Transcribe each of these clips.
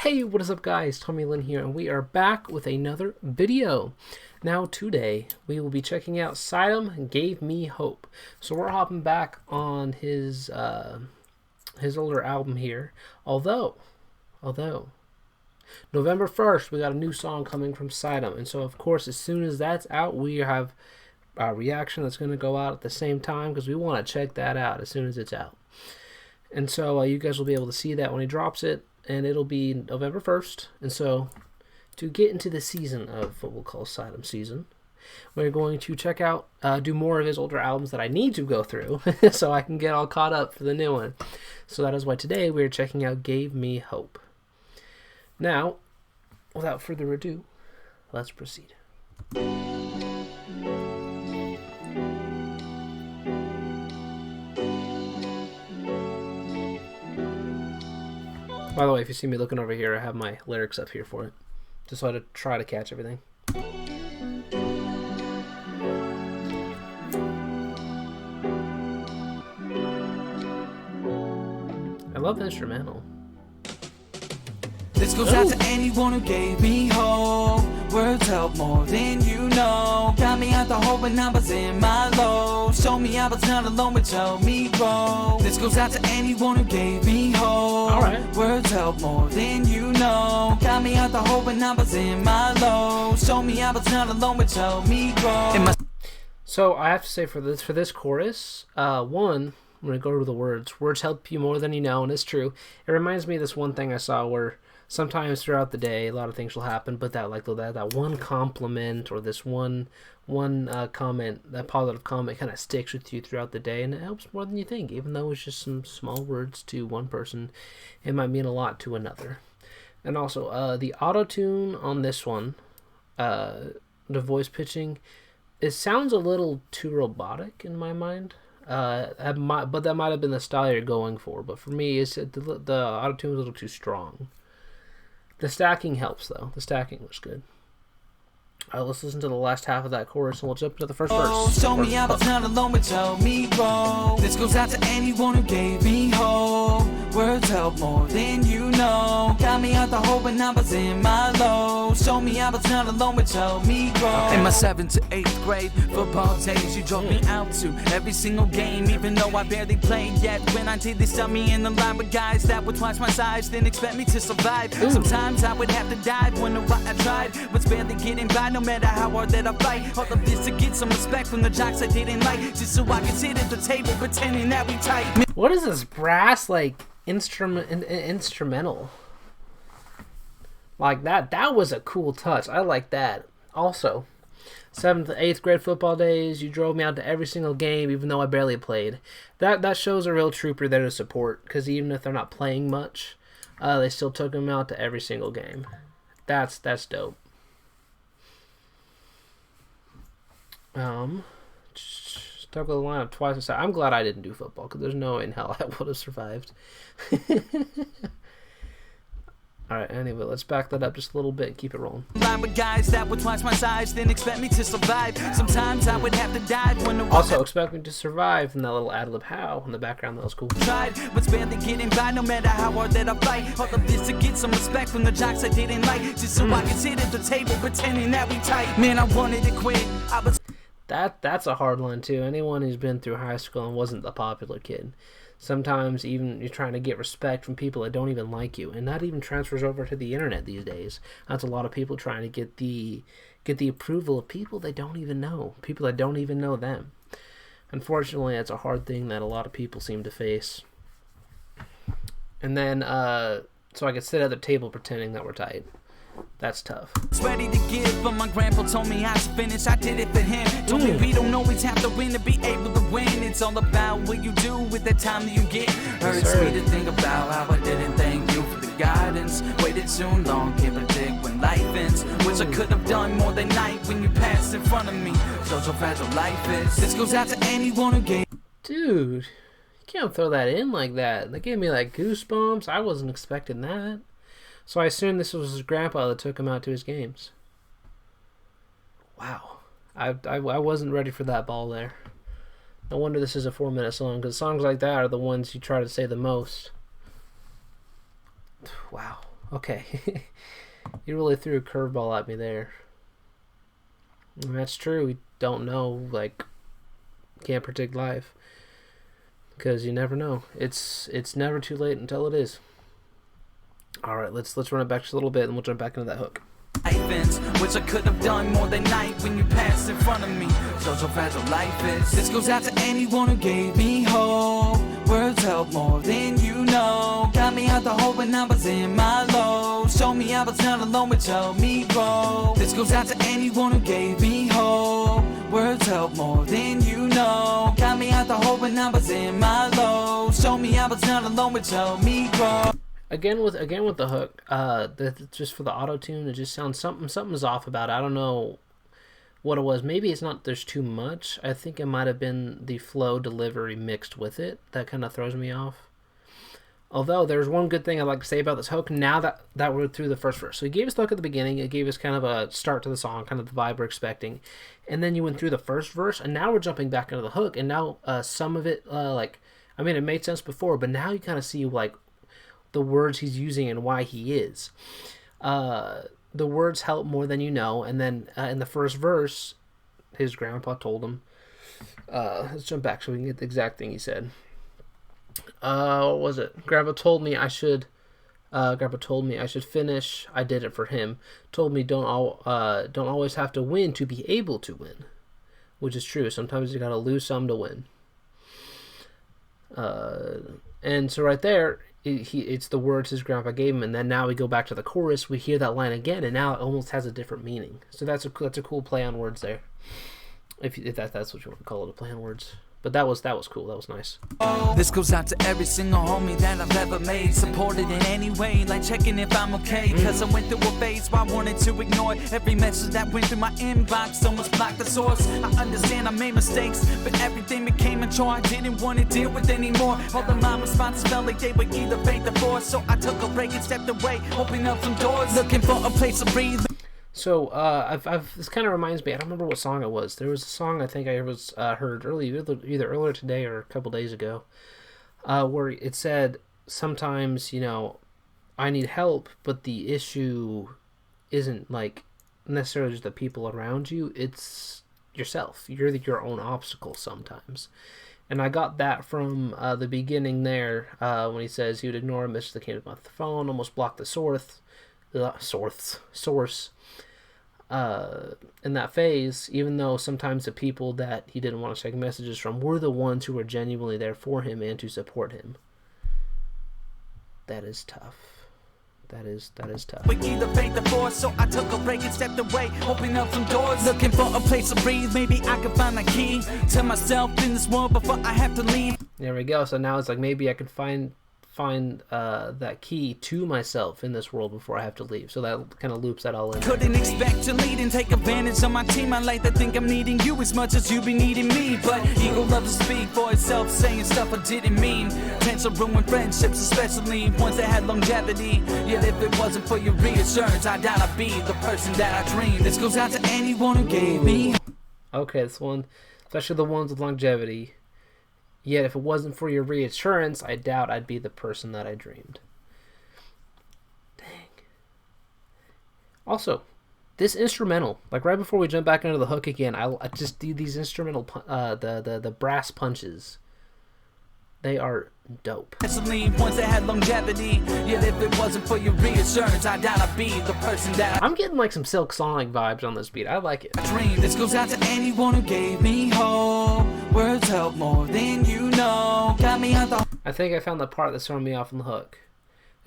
Hey, what is up guys? Lynn here, and we are back with another video. Now today, we will be checking out Chitym Gave Me Hope. So we're hopping back on his older album here. Although, November 1st, we got a new song coming from Chitym. And so of course, as soon as that's out, we have a reaction that's going to go out at the same time because we want to check that out as soon as it's out. And so you guys will be able to see that when he drops it. And it'll be November 1st. And so, to get into the season of what we'll call Chitym season, we're going to check out, do more of his older albums that I need to go through so I can get all caught up for the new one. So that is why today we're checking out Gave Me Hope. Now, without further ado, let's proceed. By the way, if you see me looking over here, I have my lyrics up here for it. Just so I try to catch everything. I love the instrumental. This goes out to anyone who gave me hope. Words help more than you know. Got me out the hole when I was in my low. Show me I was not alone, but help me grow. This goes out to anyone who gave me hope. Alright. Words help more than you know. Got me out the hole when I was in my low. Show me I was not alone, but help me grow. So I have to say for this chorus, one, I'm gonna go to the words. Words help you more than you know, and it's true. It reminds me of this one thing I saw where sometimes throughout the day, a lot of things will happen, but that one compliment or this one comment, that positive comment, kind of sticks with you throughout the day, and it helps more than you think. Even though it's just some small words to one person, it might mean a lot to another. And also, the auto tune on this one, the voice pitching, it sounds a little too robotic in my mind. But that might have been the style you're going for. But for me, the auto tune was a little too strong. The stacking helps, though. The stacking was good. Let's listen to the last half of that chorus, and we'll jump into the first verse. Show me I was not alone, but tell me grow. This goes out to anyone who gave me hope. Words help more than you know. Got me out the hole when I was in my low. Show me I was not alone, but tell me grow. In my 7th to 8th grade football days, you drove me out to every single game, even though I barely played yet. When I did, they stuck me in the line with guys that would twice my size, then expect me to survive. Sometimes I would have to dive, wonder why I tried, was barely getting by, no matter how hard that I fight. All of this to get some respect from the jocks I didn't like, just so I could sit at the table pretending that we tight. What is this brass instrumental? Like that was a cool touch. I like that. Also, 7th to 8th grade football days, you drove me out to every single game, even though I barely played. That shows a real trooper there to support, because even if they're not playing much, they still took them out to every single game. That's dope. Stuck with the lineup twice. I'm glad I didn't do football, because there's no way in hell I would have survived. Alright, anyway, let's back that up just a little bit and keep it rolling. With guys that would twice my size, then expect me to survive. Sometimes I would have to dive when the also expect me to survive, and that little ad-lib how in the background, that was cool. Tried, but barely getting by, no matter how hard that I fight. All of this to get some respect from the jocks I didn't like, just so I could sit at the table pretending that we tight. Man, I wanted to quit. I was That's a hard line too. Anyone who's been through high school and wasn't the popular kid, sometimes even you're trying to get respect from people that don't even like you, and that even transfers over to the internet these days. That's a lot of people trying to get the approval of people they don't even know, people that don't even know them. Unfortunately, that's a hard thing that a lot of people seem to face. And then so I could sit at the table pretending that we're tight. That's tough. Ready to give, but my grandpa told me I should finish. I did it for him. Told me we don't always have to win to be able to win. It's all about what you do with the time that you get. Hurts me to think about how I didn't thank you for the guidance. Waited too long, can't predict when life ends. Wish I could have done more than night when you passed in front of me. So fragile life is. This goes out to anyone who gave. Dude, you can't throw that in like that. That gave me like goosebumps. I wasn't expecting that. So I assume this was his grandpa that took him out to his games. Wow. I wasn't ready for that ball there. No wonder this is a 4-minute song, because songs like that are the ones you try to say the most. Wow. Okay. You really threw a curveball at me there. And that's true. We don't know, like, can't predict life. Because you never know. It's never too late until it is. Alright, let's run it back just a little bit and we'll jump back into that hook. Which I could have done more than night when you passed in front of me. So fragile life is. This goes out to anyone who gave me hope. Words help more than you know. Got me out the hole when I was in my low. Showed me I was not alone, which helped me grow. This goes out to anyone who gave me hope. Words help more than you know. Got me out the hole when I was in my low. Showed me I was not alone, which helped me grow. Again with the hook, just for the auto tune, it just sounds something's off about it. I don't know what it was. Maybe it's not. There's too much. I think it might have been the flow delivery mixed with it that kind of throws me off. Although there's one good thing I'd like to say about this hook. Now that we're through the first verse, so he gave us the hook at the beginning. It gave us kind of a start to the song, kind of the vibe we're expecting, and then you went through the first verse, and now we're jumping back into the hook, and now some of it, it made sense before, but now you kind of see like the words he's using and why he is. The words help more than you know. And then in the first verse, his grandpa told him, let's jump back so we can get the exact thing he said. What was it? Grandpa told me I should finish. I did it for him. Told me don't always have to win to be able to win, which is true. Sometimes you gotta lose some to win. And so right there, it's the words his grandpa gave him, and then now we go back to the chorus, we hear that line again, and now it almost has a different meaning. So that's a cool play on words there, if that's what you want to call it, a play on words. But that was cool. That was nice. This goes out to every single homie that I've ever made. Supported in any way, like checking if I'm okay. Cause I went through a phase where I wanted to ignore every message that went through my inbox. Almost blocked the source. I understand I made mistakes, but everything became a chore I didn't want to deal with anymore. All of my responses felt like they were either fake or forced. So I took a break and stepped away, opening up some doors, looking for a place to breathe. So this kind of reminds me. I don't remember what song it was. There was a song I think I was heard either earlier today or a couple days ago, where it said sometimes I need help, but the issue isn't like necessarily just the people around you. It's yourself. You're your own obstacle sometimes. And I got that from the beginning there when he says he would ignore a message that came to the phone, almost block the source. In that phase, even though sometimes the people that he didn't want to check messages from were the ones who were genuinely there for him and to support him. That is tough. That is tough. We either paid the force, so I took a break and stepped away, opening up some doors, looking for a place to breathe. Maybe I could find the key to myself in this world before I have to leave. There we go. So now it's like maybe I can find that key to myself in this world before I have to leave. So that kind of loops that all in. Couldn't expect to lead and take advantage of my team. I like to think I'm needing you as much as you be needing me, but ego loves to speak for itself, saying stuff I didn't mean. Tends to ruin friendships, especially ones that had longevity. Yet if it wasn't for your reassurance, I doubt I'd be the person that I dreamed. This goes out to anyone who gave me. Okay, this one, especially the ones with longevity. Yet if it wasn't for your reassurance, I doubt I'd be the person that I dreamed. Dang. Also, this instrumental, like right before we jump back into the hook again, I just do these instrumental, the brass punches. They are dope. Especially ones that had longevity. Yet if it wasn't for your reassurance, I doubt I'd be the person that I'm getting like some Silk Sonic vibes on this beat. I like it. Dream. This goes out to anyone who gave me hope. Words help more than you know. Got me out the. I think I found the part that's throwing me off on the hook.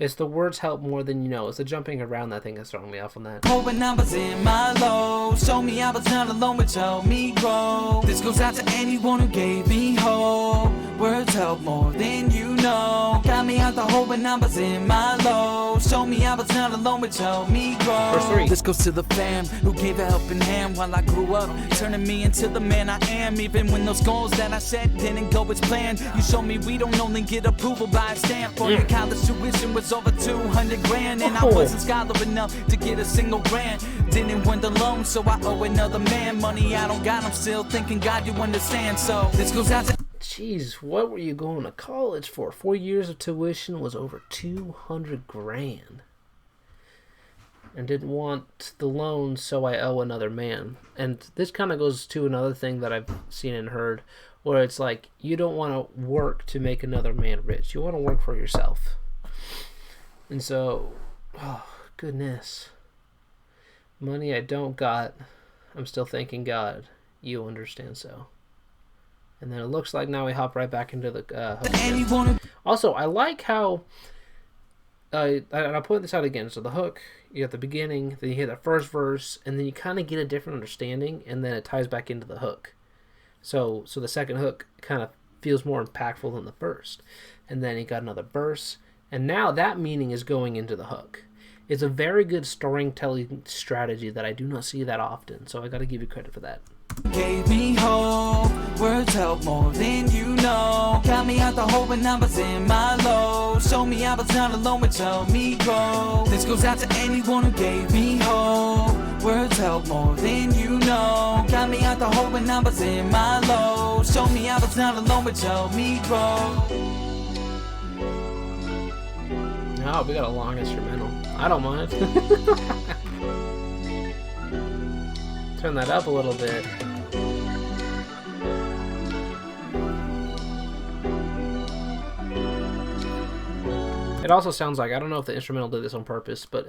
It's the words help more than you know. It's the jumping around that thing that's throwing me off on that. Oh, when I was in my low, show me I was not alone, which helped me grow. This goes out to anyone who gave me hope. Words help more than you know. Got me out the hole when I was in my low. Show me I was not alone, which helped me grow. Verse 3. This goes to the fam who gave a helping hand while I grew up, turning me into the man I am. Even when those goals that I set didn't go as planned. You showed me we don't only get approval by a stamp. For your college tuition was over 200 grand, and I wasn't scholar enough to get a single grant. Didn't win the loan, so I owe another man money I don't got. I'm still thinking, God, you understand. So this goes out to. Jeez, what were you going to college for? 4 years of tuition was over 200 grand. and didn't want the loan, so I owe another man. And this kind of goes to another thing that I've seen and heard, where it's like, you don't want to work to make another man rich. You want to work for yourself. And so, oh, goodness. Money I don't got, I'm still thanking God. You understand so. And then it looks like now we hop right back into the hook. Also, I like how, and I'll point this out again. So the hook, you got the beginning, then you hear the first verse, and then you kind of get a different understanding, and then it ties back into the hook. So the second hook kind of feels more impactful than the first. And then you got another verse, and now that meaning is going into the hook. It's a very good storytelling strategy that I do not see that often, so I got to give you credit for that. Gave me hope, words help more than you know. Got me out the hole when I was in my low. Show me I was not alone, but help me grow. This goes out to anyone who gave me hope. Words help more than you know. Got me out the hole when I was in my low. Show me I was not alone, but help me grow. Oh, we got a long instrumental. I don't mind. Turn that up a little bit. It also sounds like, I don't know if the instrumental did this on purpose, but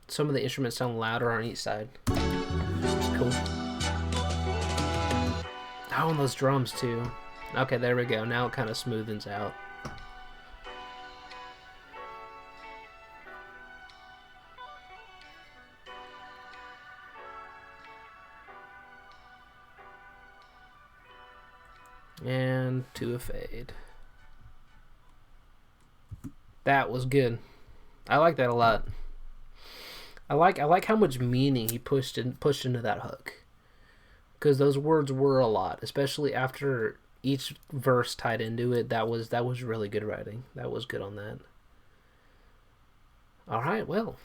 some of the instruments sound louder on each side. It's cool. Oh, and those drums too. Okay, there we go. Now it kind of smoothens out. And to a fade. That was good. I like that a lot. I like how much meaning he pushed into that hook, because those words were a lot, especially after each verse tied into it. That was really good writing. That was good on that. All right, well,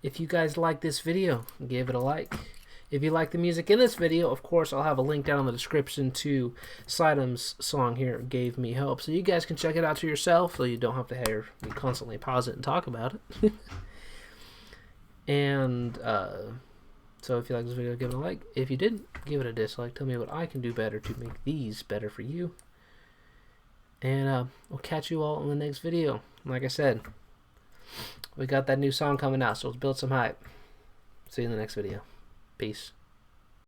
if you guys like this video, give it a like. If you like the music in this video, of course, I'll have a link down in the description to Chitym's song here, Gave Me Hope. So you guys can check it out to yourself, so you don't have to hear me constantly pause it and talk about it. And so if you like this video, give it a like. If you didn't, give it a dislike. Tell me what I can do better to make these better for you. And we'll catch you all in the next video. Like I said, we got that new song coming out, so let's build some hype. See you in the next video. Peace.